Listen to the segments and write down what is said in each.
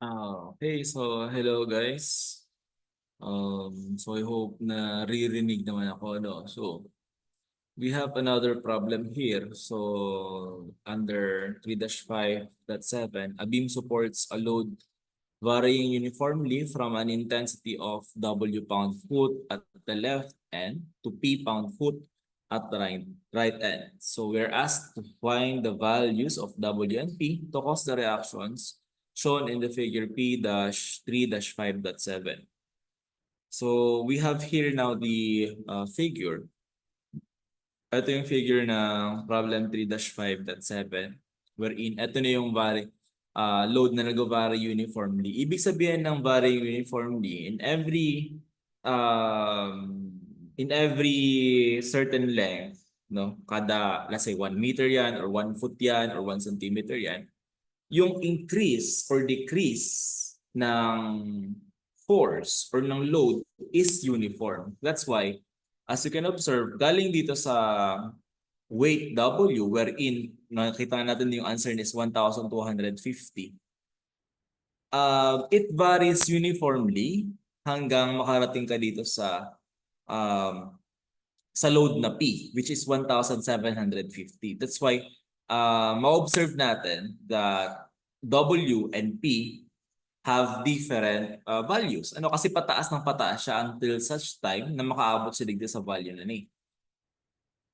Okay, so hello guys. So I hope na ririnig naman ako, no? So we have another problem here. So under 3-5.7, a beam supports a load varying uniformly from an intensity of W pound-foot at the left end to P pound-foot at the right end. So we're asked to find the values of W and P to cause the reactions shown in the figure P-3-5.7. So we have here now the figure. Ito yung figure ng problem 3-5.7 wherein ito na yung load na nag-vary uniformly. Ibig sabihin ng vary uniformly in every certain length, no? Kada let's say 1 meter yan or 1 foot yan or 1 centimeter yan, yung increase or decrease ng force or ng load is uniform. That's why, as you can observe, galing dito sa weight W, wherein nakita natin yung answer is 1,250. It varies uniformly hanggang makarating ka dito um, sa load na P, which is 1,750. That's why ma-observe natin that W and P have different values. Ano kasi pataas ng pataas siya until such time na makaabot siya dito sa value na ni.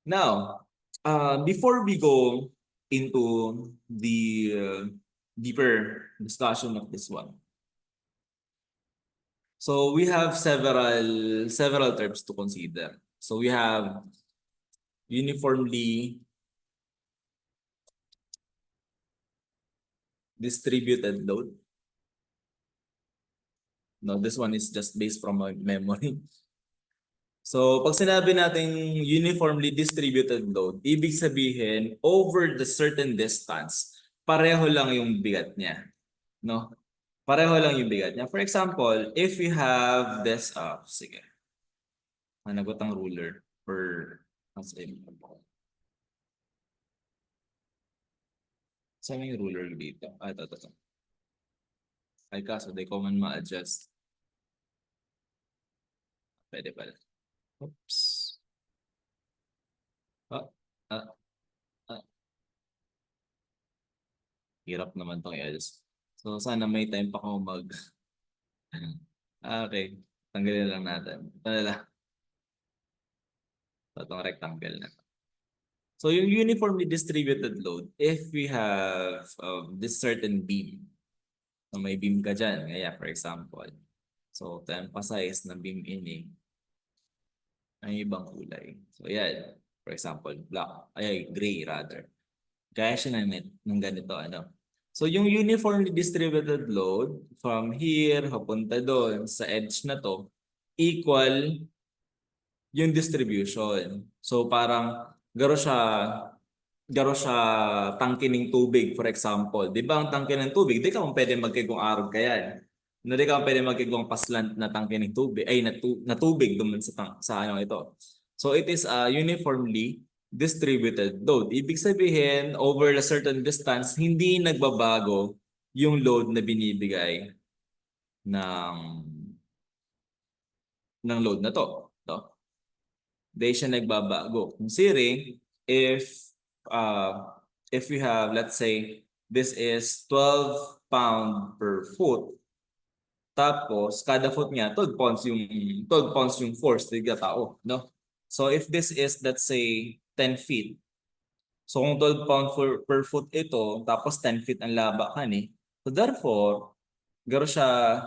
Now, before we go into the deeper discussion of this one, so we have several terms to consider. So we have uniformly distributed load. No, this one is just based from my memory. So, pag sinabi natin uniformly distributed load, ibig sabihin, over the certain distance, pareho lang yung bigat niya. No? Pareho lang yung bigat niya. For example, if we have this, sige, hanagot ang ruler for, saan yung ruler dito? Ito. Ay kaso, di ko man ma-adjust. Pwede pala. Oops. Ah, ah, ah. Hirap naman tong i-adjust. So, sana may time pa ako mag... Okay. Tanggalin lang natin. Ito na lang. Itong rectangle na. So, yung uniformly distributed load, if we have this certain beam, so may beam ka dyan, kaya for example, so to emphasize na beam ini, ay ibang kulay. So, yan. For example, black, ay gray rather. Kaya siya ng ganito, ano. So, yung uniformly distributed load from here, papunta doon, sa edge na to, equal yung distribution. So, parang garo siya tangke ng tubig, for example. Di ba ang tangke ng tubig, di ka mo pwede magkigong arog kaya. No, di ka mo pwede magkigong paslant na tangke ng tubig, ay na tubig duman sa ano ito. So it is a uniformly distributed load. Ibig sabihin, over a certain distance, hindi nagbabago yung load na binibigay ng load na to. No? Di siya nagbabago. Considering uh, if we have, let's say, this is 12 pound per foot, tapos kada foot niya 12 pounds yung force ng tao, no? So if this is, let's say, 10 feet, so kung 12 pound per foot ito, tapos 10 feet ang laba ka ni, so therefore, garo siya,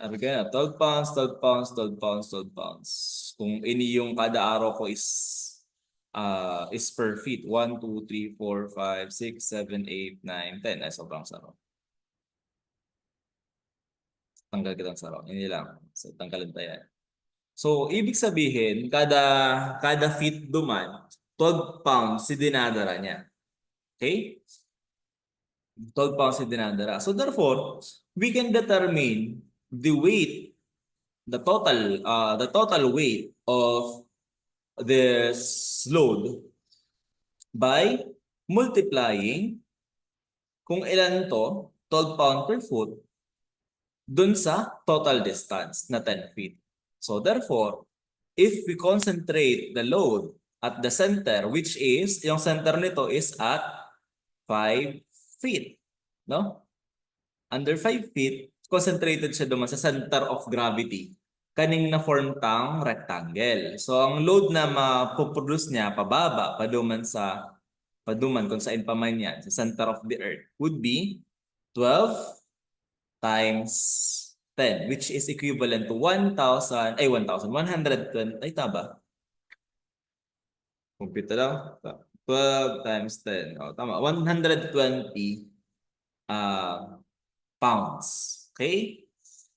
sabi ka na, 12 pounds, 12 pounds, 12 pounds, 12 pounds. Kung ini yung kada araw ko is per feet. 1, 2, 3, 4, 5, 6, 7, 8, 9, 10. Ay, sobrang sarap. Tanggal kitang sarap. Hindi lang. So, tanggalin tayo yan. So, ibig sabihin, kada feet duman, 12 pounds si dinadara niya. Okay? 12 pounds si dinadara. So, therefore, we can determine the weight, the total weight of this load by multiplying kung ilan to 12 pound per foot dun sa total distance na 10 feet. So therefore, if we concentrate the load at the center, which is, yung center nito is at 5 feet. No? Under 5 feet, concentrated siya duman sa center of gravity. Kaning na-form tang rectangle. So ang load na mapoproduce niya pababa, paduman kung saan pa man yan, sa center of the earth, would be 12 times 10, which is equivalent to 1,120, ay tama. Compute lang. 12 times 10. Oh, tama. 120 pounds. Okay?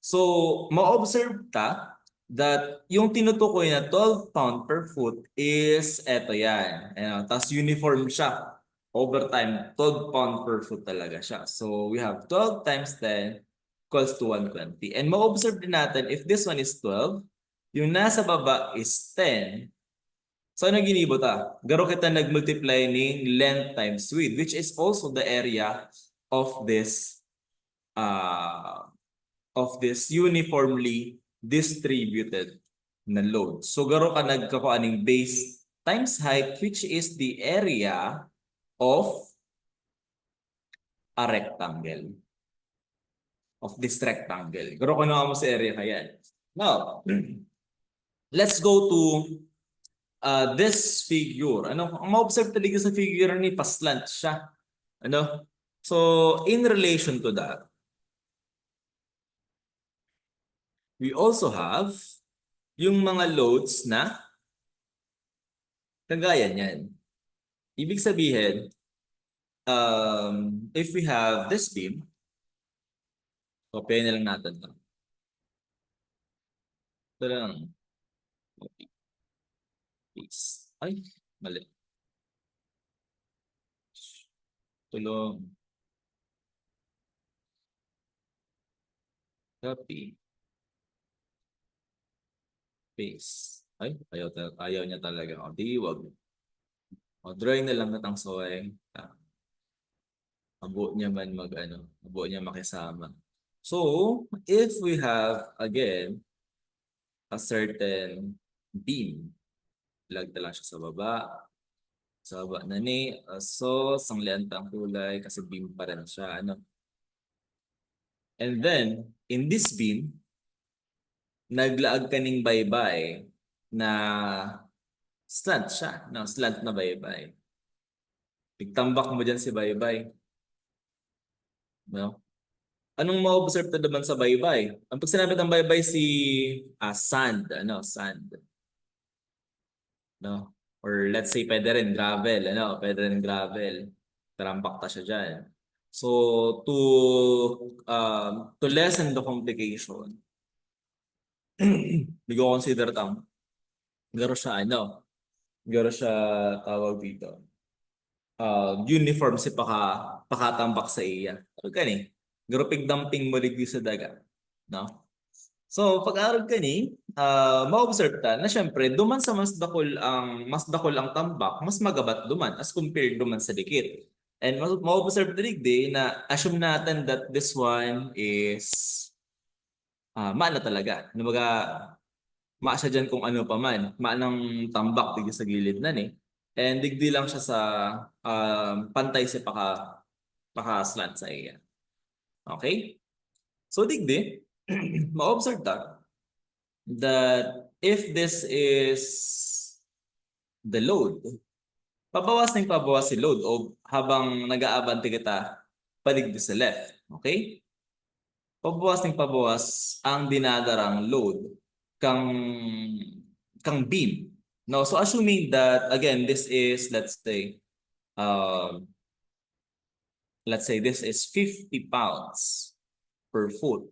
So, ma-observe ta that yung tinutukoy na 12 pound per foot is eto yan. Tapos uniform siya. Over time, 12 pound per foot talaga siya. So, we have 12 times 10 equals to 120. And ma-observe din natin, if this one is 12, yung nasa baba is 10, so ano ginibo ta? Garo kita nag-multiply ning length times width, which is also the area of this uniformly distributed na load. So garo ka nagkakuaning base times height, which is the area of a rectangle. Of this rectangle. Garo ka na mo sa area kaya. Now, let's go to this figure. Ano, ang ma-observe talaga sa figure ni paslant siya. Ano? So, in relation to that, we also have yung mga loads na kagaya niyan. Ibig sabihin, if we have this beam, copy na lang natin to. Ito lang. Copy. Paste. Ay, mali. Tulong. Copy. Paste. Ay, ayaw niya talaga. O, di wag. O, drawing na lang natang soy. Abo niya man abo niya makisama. So, if we have, again, a certain beam, lag na lang siya sa baba. Sa baba na ni, so, sanglian ang kulay kasi beam pa rin siya. Ano? And then, in this beam, naglaag kaning baybay na slant siya. No? Slant na baybay. Pigtambak mo dyan si baybay. No? Anong ma-observe na naman sa baybay? Ang pag sinabi ng baybay si sand, sand. No? Or let's say pwede rin gravel, pwede rin gravel. Tarampak ta siya diyan. So to lessen the complication, we go consider garo siya tawag dito. Uniform si pakatambak sa iya. So kani, garo pigdamping mo ligdi sa daga, no? So pag-arog kani, ma-observe ta na syempre duman sa mas dakol ang tambak, mas magabat duman as compared duman sa dikit. And ma-observe digdi na assume natin that this one is maana talaga. Kumbaga, maa siya dyan kung ano pa man. Maanang tambak digdi sa gilid na ni. And digdi lang siya sa pantay sa paka-slant sa iya. Okay? So digdi, ma-observe that if this is the load, pabawas si load o habang nag-aabante kita paligdi sa left. Okay? Pabawas ang dinadarang load kang beam. No, so assuming that again this is let's say this is 50 pounds per foot.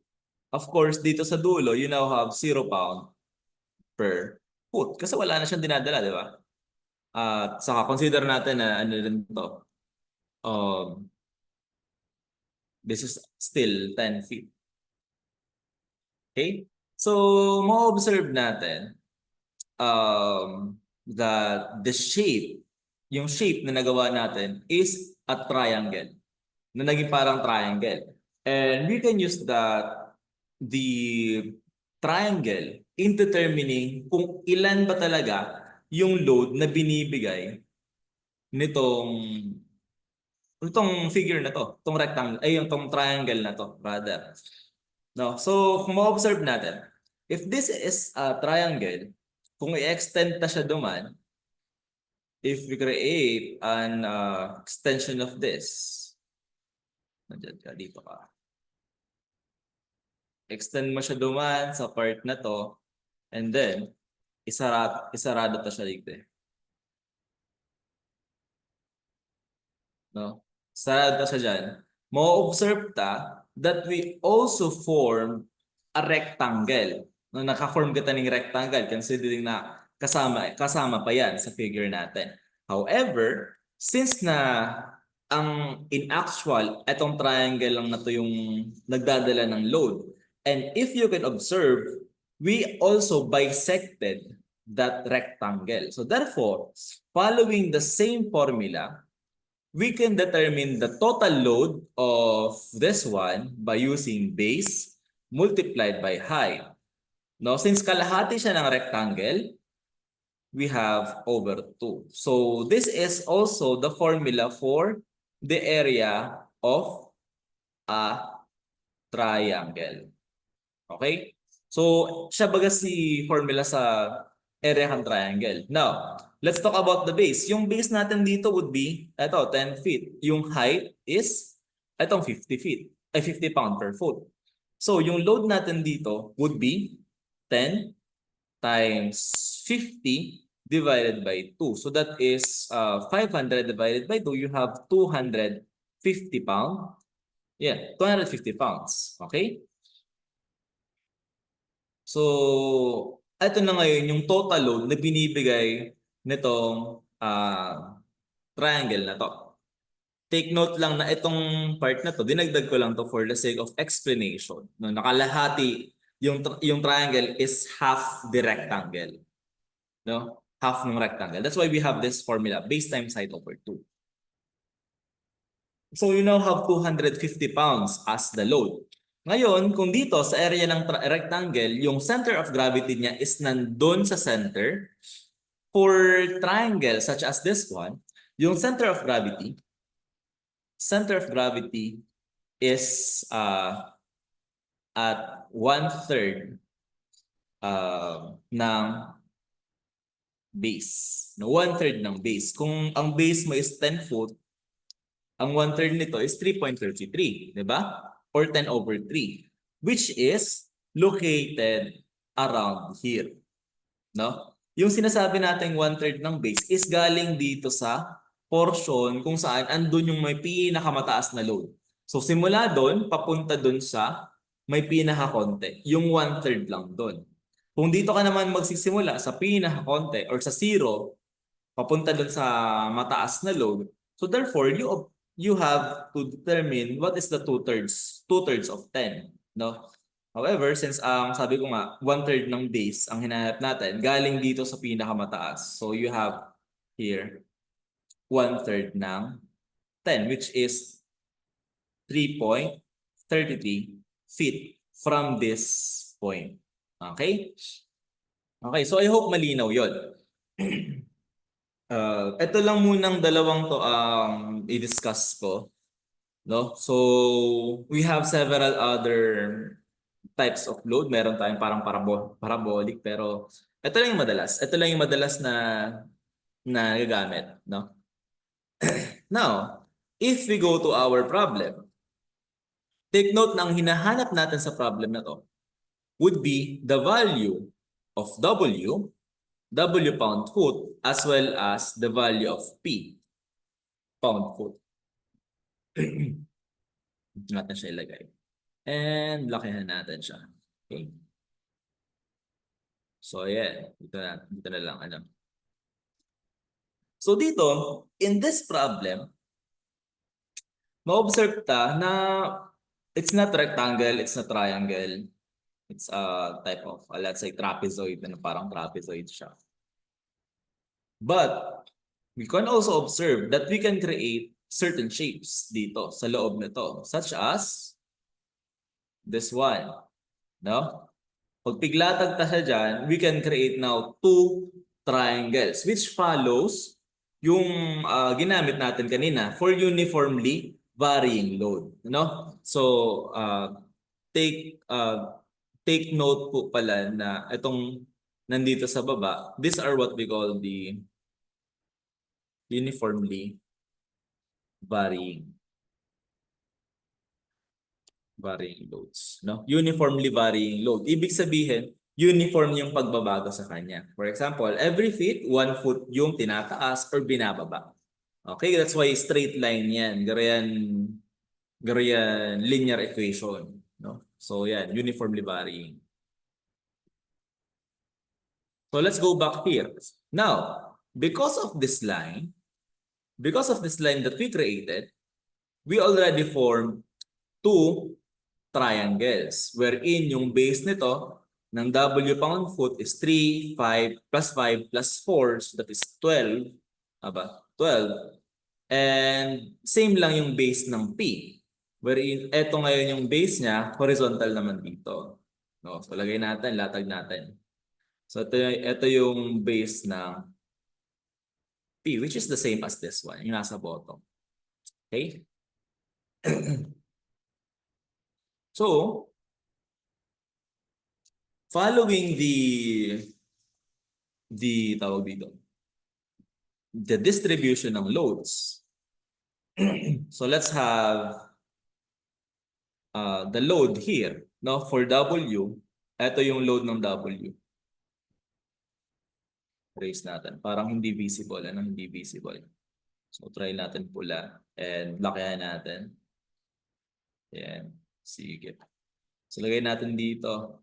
Of course, dito sa dulo, you now have 0 pound per foot kasi wala na siyang dinadala, di ba? At saka consider natin na ano rin to. This is still 10 feet. Okay? So, ma-observe natin that yung shape na nagawa natin is a triangle. Na naging parang triangle. And we can use the triangle in determining kung ilan ba talaga yung load na binibigay nitong figure na to, itong rectangle, ay yung tong triangle na to, rather. No? So, kung ma-observe natin, if this is a triangle, kung i-extend na siya duman, if we create an extension of this, nandiyan ka, dito ka. Extend mo siya duman sa part na to, and then, isarado ta siya dito. No? Sarado siya dyan. Mo-observe ta that we also form a rectangle. No, naka-form kita ng rectangle considering na kasama pa yan sa figure natin. However, since na ang in actual, etong triangle lang na to yung nagdadala ng load. And if you can observe, we also bisected that rectangle. So therefore, following the same formula, we can determine the total load of this one by using base multiplied by height. Now, since kalahati siya ng rectangle, we have over 2. So, this is also the formula for the area of a triangle. Okay? So, siya baga si formula sa area ng triangle. Now, let's talk about the base. Yung base natin dito would be, ito, 10 feet. Yung height is, itong 50 feet. Ay, 50 pound per foot. So, yung load natin dito would be 10 times 50 divided by 2. So, that is 500 divided by 2. You have 250 pound. Yeah, 250 pounds. Okay? So, ito na ngayon yung total load na binibigay nitong triangle na to. Take note lang na itong part na to, dinagdag ko lang to for the sake of explanation. No, nakalahati yung triangle is half the rectangle. No? Half ng rectangle. That's why we have this formula, base times height over 2. So you now have 250 pounds as the load. Ngayon, kung dito sa area ng rectangle, yung center of gravity niya is nandun sa center. For triangle such as this one, yung center of gravity is at 1/3 ng base. No, 1/3 ng base. Kung ang base mo is 10 foot, ang 1/3 nito is 3.33, di ba? Or 10 over 3, which is located around here. No? Yung sinasabi nating 1/3 ng base is galing dito sa portion kung saan andun yung may pinakamataas na load. So simula doon, papunta doon sa may pinakakonte. Yung 1/3 lang doon. Kung dito ka naman magsisimula sa pinakakonte or sa 0, papunta doon sa mataas na load. So therefore, you have to determine what is the 2/3 of 10. No? However, since sabi ko nga, 1/3 ng base ang hinahanap natin, galing dito sa pinakamataas. So you have here 1/3 ng 10, which is 3.33 feet from this point. Okay? Okay, so I hope malinaw yun. Ito lang munang dalawang to i-discuss ko. No? So, we have several other types of load. Meron tayong parang parabolic, pero ito lang yung madalas. Ito lang yung madalas na nagagamit, no? Now, if we go to our problem, take note na ang hinahanap natin sa problem na to would be the value of W pound foot, as well as the value of P pound foot. Natin siya ilagay. And lakihan natin siya. Okay. So yeah, dito na lang ano. So dito, in this problem, ma-observe ta na it's not rectangle, it's not triangle. It's a type of, let's say, trapezoid, na parang trapezoid siya. But we can also observe that we can create certain shapes dito sa loob nito, such as this one. No? Pag piglatag ta siya dyan, we can create now two triangles which follows yung ginamit natin kanina for uniformly varying load. No? So, take take note po pala na itong nandito sa baba, these are what we call the uniformly varying loads, no? Uniformly varying load. Ibig sabihin, uniform yung pagbabago sa kanya. For example, every feet, 1 foot yung tinataas or binababa. Okay, that's why straight line yan. Garayan linear equation, no? So yan, uniformly varying. So let's go back here. Now, because of this line that we created, we already formed two triangles wherein yung base nito ng W pound foot is 3, 5, plus 5, plus 4. So that is 12. 12. And same lang yung base ng P. Wherein eto ngayon yung base niya, horizontal naman dito. No? So lagay natin, latag natin. So ito yung base ng P, which is the same as this one, yung nasa bottom. Okay? So, following tawag dito, the distribution ng loads. So let's have the load here, no? For W, ito yung load ng W. Trace natin. Parang hindi visible. Anong hindi visible? So try natin pula and lakihan natin. Ayan. Sige. So lagay natin dito.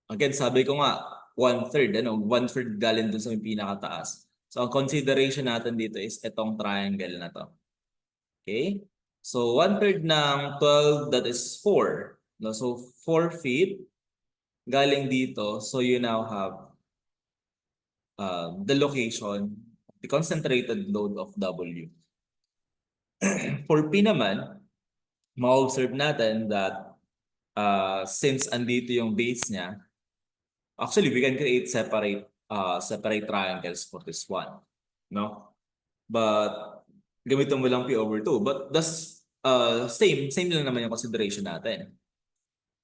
Again, sabi ko nga, 1/3. 1/3 galing dun sa may pinakataas. So ang consideration natin dito is itong triangle na to. Okay? So 1/3 ng 12, that is 4. No? So 4 feet galing dito. So you now have the location, the concentrated load of W. For P naman, ma-observe natin that since andito yung base niya, actually we can create separate triangles for this one. No? But gamitin mo lang P over 2. But that's same lang naman yung consideration natin.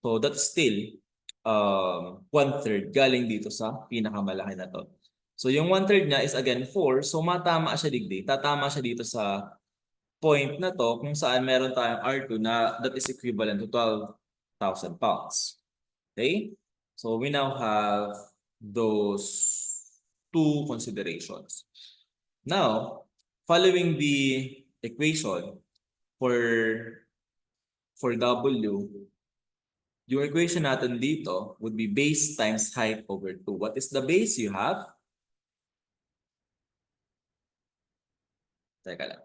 So that's still 1/3 galing dito sa pinakamalaki na to. So yung 1/3 niya is again 4. So matama siya digdi. Tatama siya dito sa point na to kung saan meron tayong R2 na that is equivalent to 12,000 pounds. Okay? So we now have those two considerations. Now, following the equation for W, yung equation natin dito would be base times height over 2. What is the base you have? Teka lang.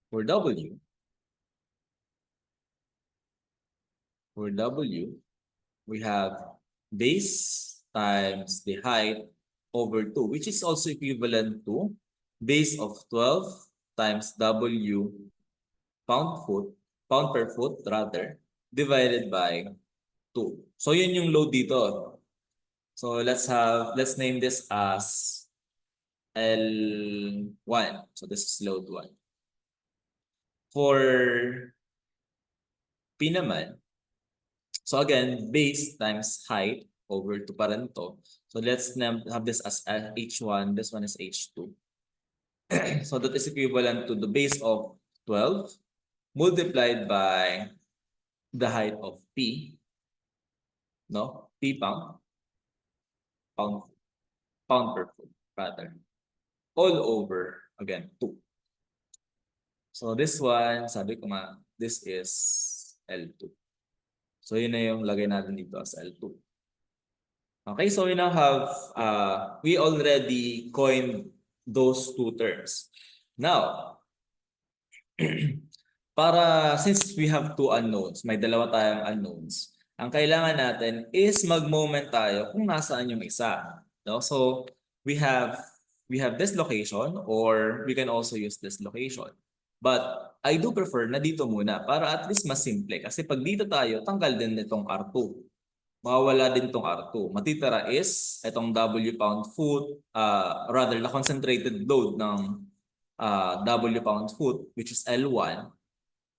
For W, we have base times the height over 2, which is also equivalent to base of 12 times W pound per foot rather, divided by 2. So yun yung load dito. So let's name this as L1. So this is load 1. For P naman, so again, base times height over 2 pa rin to. So let's have this as H1. This one is H2. So that is equivalent to the base of 12 multiplied by the height of P. No? P pound per foot rather. All over, again, 2. So this one, sabi ko nga, this is L2. So yun na yung lagay natin dito as L2. Okay, so we now have, we already coined those two terms. Now, since we have two unknowns, may dalawa tayong unknowns, ang kailangan natin is mag-moment tayo kung nasaan yung isa. No? So we have this location or we can also use this location. But I do prefer na dito muna para at least mas simple. Kasi pag dito tayo, tanggal din itong R2. Mawawala din itong R2. Matitira is itong W pound foot, rather the concentrated load ng W pound foot, which is L1.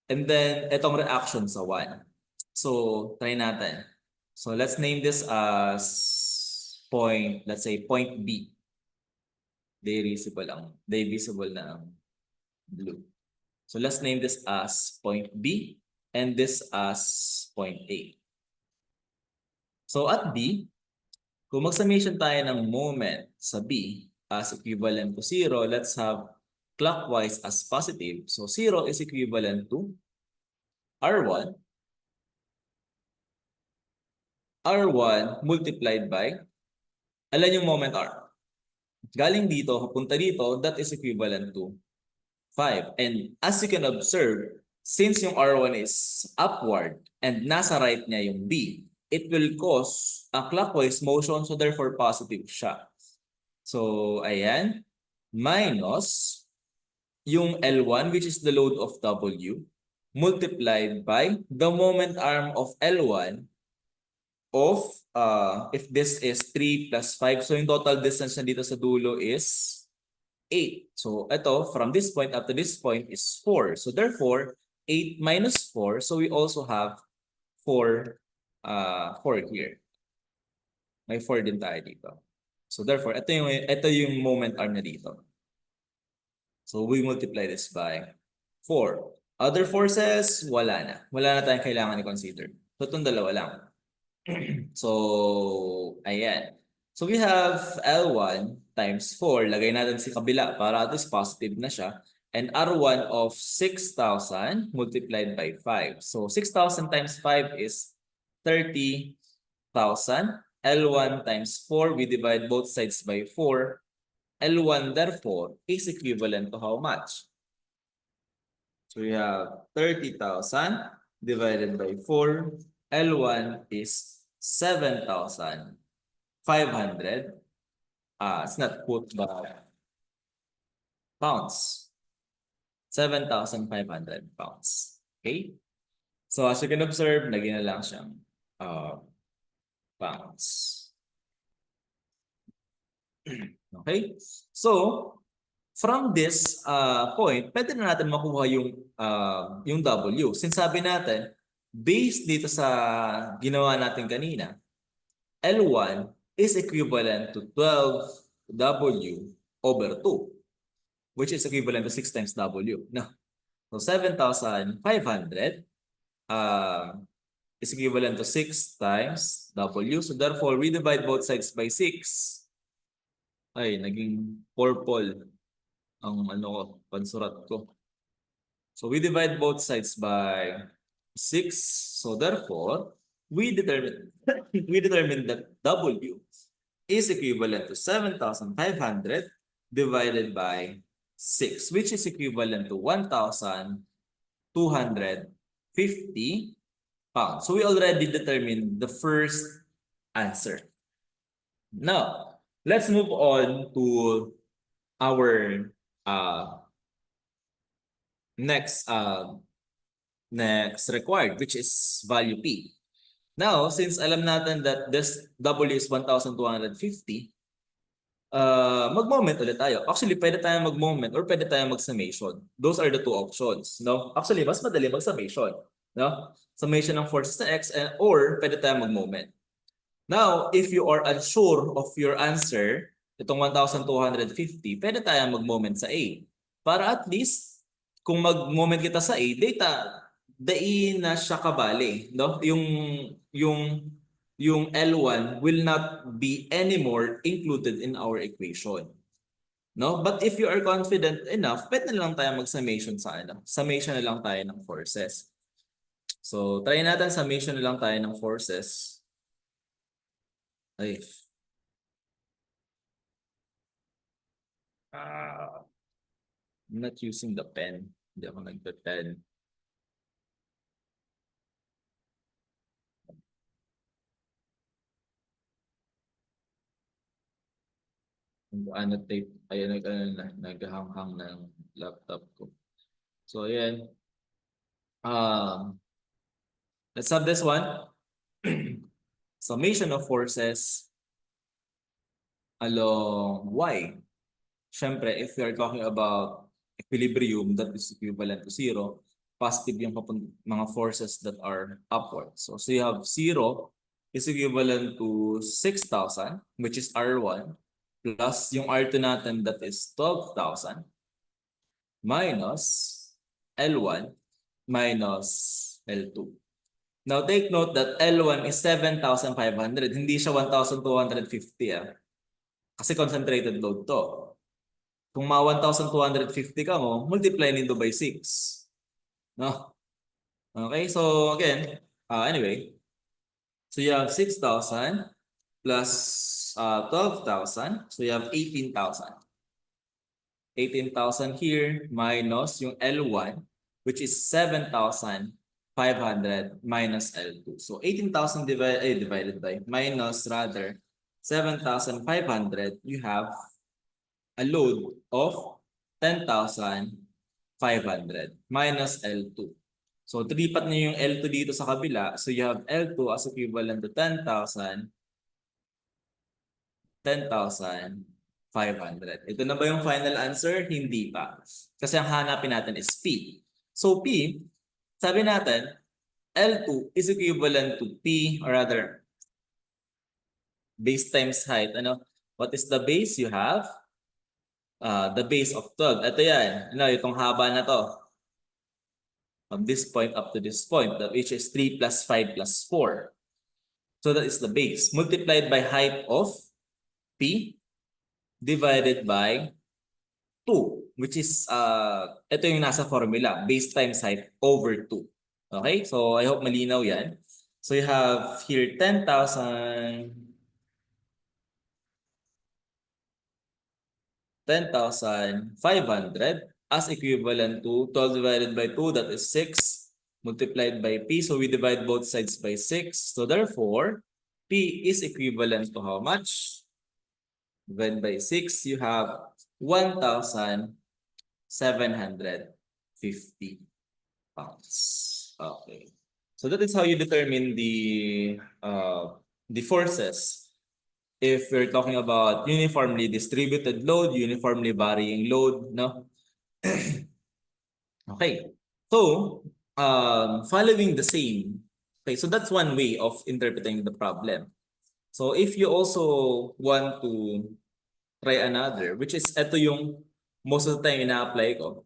And then itong reaction sa 1. So, try natin. So, let's name this as point, let's say point B. Divisible na ang blue. So, let's name this as point B and this as point A. So, at B, kung mag-summation tayo ng moment sa B as equivalent to 0, let's have clockwise as positive. So, 0 is equivalent to R1 multiplied by, alam yung moment R. Galing dito, papunta dito, that is equivalent to 5. And as you can observe, since yung R1 is upward and nasa right niya yung B, it will cause a clockwise motion, so therefore positive siya. So, ayan, minus yung L1, which is the load of W, multiplied by the moment arm of L1 of, if this is 3 plus 5, so yung total distance na dito sa dulo is 8. So ito, from this point up to this point is 4. So therefore, 8 minus 4, so we also have 4, 4 here. May 4 din tayo dito. So therefore, ito yung moment arm na dito. So we multiply this by 4. Other forces, wala na. Wala na tayong kailangan i-consider. So itong dalawa lang. So, ayan. So we have L1 times 4. Lagay natin sa kabila para at least positive na siya. And R1 of 6,000 multiplied by 5. So 6,000 times 5 is 30,000. L1 times 4, we divide both sides by 4. L1 therefore is equivalent to how much? So we have 30,000 divided by 4. L1 is 7,500. It's not foot but pounds. 7,500 pounds. Okay? So as you can observe, naging na lang siyang pounds. Okay? So, from this point, pwede na natin makuha yung W. Since sabi natin, based dito sa ginawa natin kanina, L1 is equivalent to 12W over 2, which is equivalent to 6 times W. No. So 7,500 is equivalent to 6 times W. So therefore, we divide both sides by 6. Ay, naging purple ang pansurat ko. So we divide both sides by 6. So therefore, we determine that W is equivalent to 7,500 divided by 6, which is equivalent to 1,250 pounds. So we already determined the first answer. Now, let's move on to our next required, which is value P. Now, since alam natin that this W is 1,250, mag-moment ulit tayo. Actually, pwede tayong mag-moment or pwede tayong mag-summation. Those are the two options. No? Actually, mas madali mag-summation. No? Summation ng forces na X or pwede tayong mag-moment. Now, if you are unsure of your answer, itong 1,250, pwede tayong mag-moment sa A. Para at least, kung mag-moment kita sa A, dai na siya kabali. No? Yung L1 will not be anymore included in our equation. No? But if you are confident enough, pwede na lang tayo mag-summation sa summation na lang tayo ng forces. So, try natin summation na lang tayo ng forces. Ay. I'm not using the pen. Hindi ako nagpe-pen. Annotate, ayun, naghahanghang ng laptop ko. So, ayan. Let's have this one. Summation of forces along Y. Siyempre, if we are talking about equilibrium that is equivalent to zero, positive yung mga forces that are upward. So you have zero is equivalent to 6,000, which is R1, plus yung R2 natin that is 12,000, minus L1 minus L2. Now take note that L1 is 7,500, hindi siya 1,250 Kasi concentrated load to. Kung mga 1,250 ka mo, multiply nito by 6. No? Okay, so again, anyway, so you have 6,000 plus 12,000, so you have 18,000. 18,000 here minus yung L1, which is 7,500 minus L2. So 18,000 divided by minus rather 7,500, you have a load of 10,500 minus L2. So, tripat niyo yung L2 dito sa kabila. So, you have L2 as equivalent to 10,500. Ito na ba yung final answer? Hindi pa. Kasi ang hanapin natin is P. So, P, sabi natin, L2 is equivalent to P, or rather, base times height. Ano? What is the base you have? The base of 12. Ito yan. Ano, itong haba na to. From this point up to this point, which is 3 plus 5 plus 4. So that is the base. Multiplied by height of P divided by 2, which is, ito yung nasa formula. Base times height over 2. Okay? So I hope malinaw yan. So you have here 10,500 as equivalent to 12 divided by 2, that is 6, multiplied by P. So we divide both sides by 6. So therefore, P is equivalent to how much? Divided by 6, you have 1,750 pounds. Okay. So that is how you determine the forces. If we're talking about uniformly distributed load, uniformly varying load, no? Okay. So, following the same. Okay, so that's one way of interpreting the problem. So if you also want to try another, which is ito yung most of the time ina-apply ko.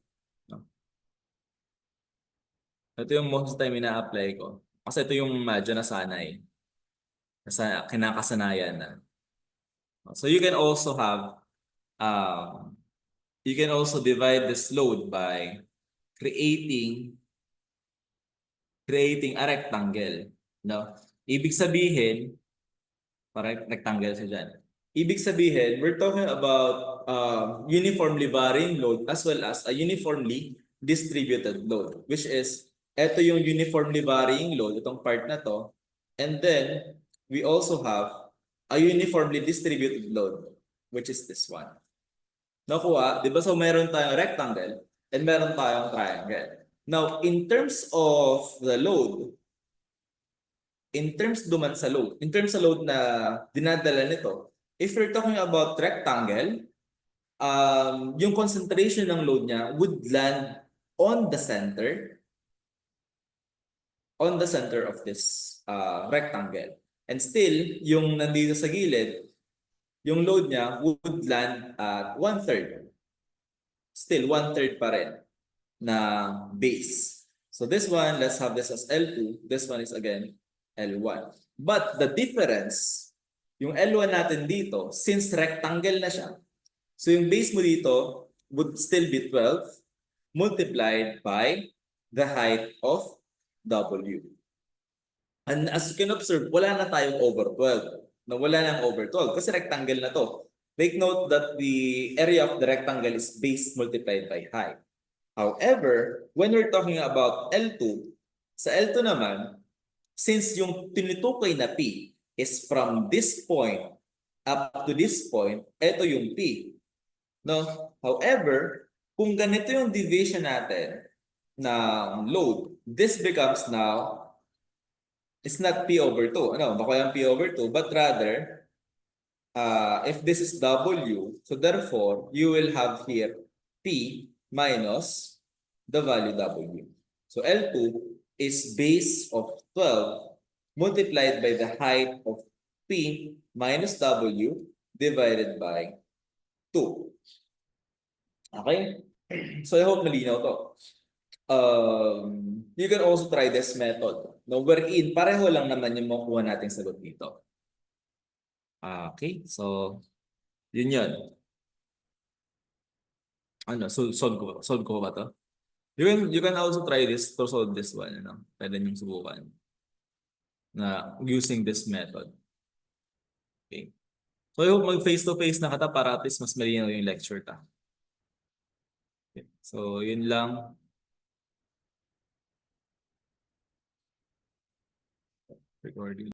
Ito yung most of the time ina-apply ko. Kasi ito yung medyo nasanay. Kinakasanayan na. So you can also have, you can also divide this load by creating a rectangle. No? Ibig sabihin, parang rectangle siya dyan. Ibig sabihin, we're talking about uniformly varying load as well as a uniformly distributed load, which is, ito yung uniformly varying load, itong part na to, and then we also have a uniformly distributed load, which is this one. Nakuha, di ba? So meron tayong rectangle and meron tayong triangle. Now, in terms of the load, in terms sa load na dinadala nito, if you're talking about rectangle, yung concentration ng load niya would land on the center of this rectangle. And still, yung nandito sa gilid, yung load niya would land at 1/3. Still, 1/3 pa rin na base. So this one, let's have this as L2. This one is again L1. But the difference, yung L1 natin dito, since rectangle na siya, so yung base mo dito would still be 12 multiplied by the height of W. And as you can observe, wala na tayong over 12. No, wala nang over 12 kasi rectangle na to. Take note that the area of the rectangle is base multiplied by height. However, when we're talking about L2, sa L2 naman, since yung tinutukoy na P is from this point up to this point, ito yung P. No? However, kung ganito yung deviation natin, na load. This becomes now, it's not P over 2. Ano, baka yung P over 2, but rather, if this is W, so therefore, you will have here P minus the value W. So L2 is base of 12 multiplied by the height of P minus W divided by 2. Okay? So I hope malinaw to. You can also try this method. No, wherein pareho lang naman yung makuha nating sagot dito. Okay, so yun yun. Ano, solve ko ba to? You can also try this to solve this one, ano? Pwede niyong subukan na using this method. Okay. So I hope mag face to face na kata para at least mas malinaw yung lecture ta. Okay. So yun lang. Recording.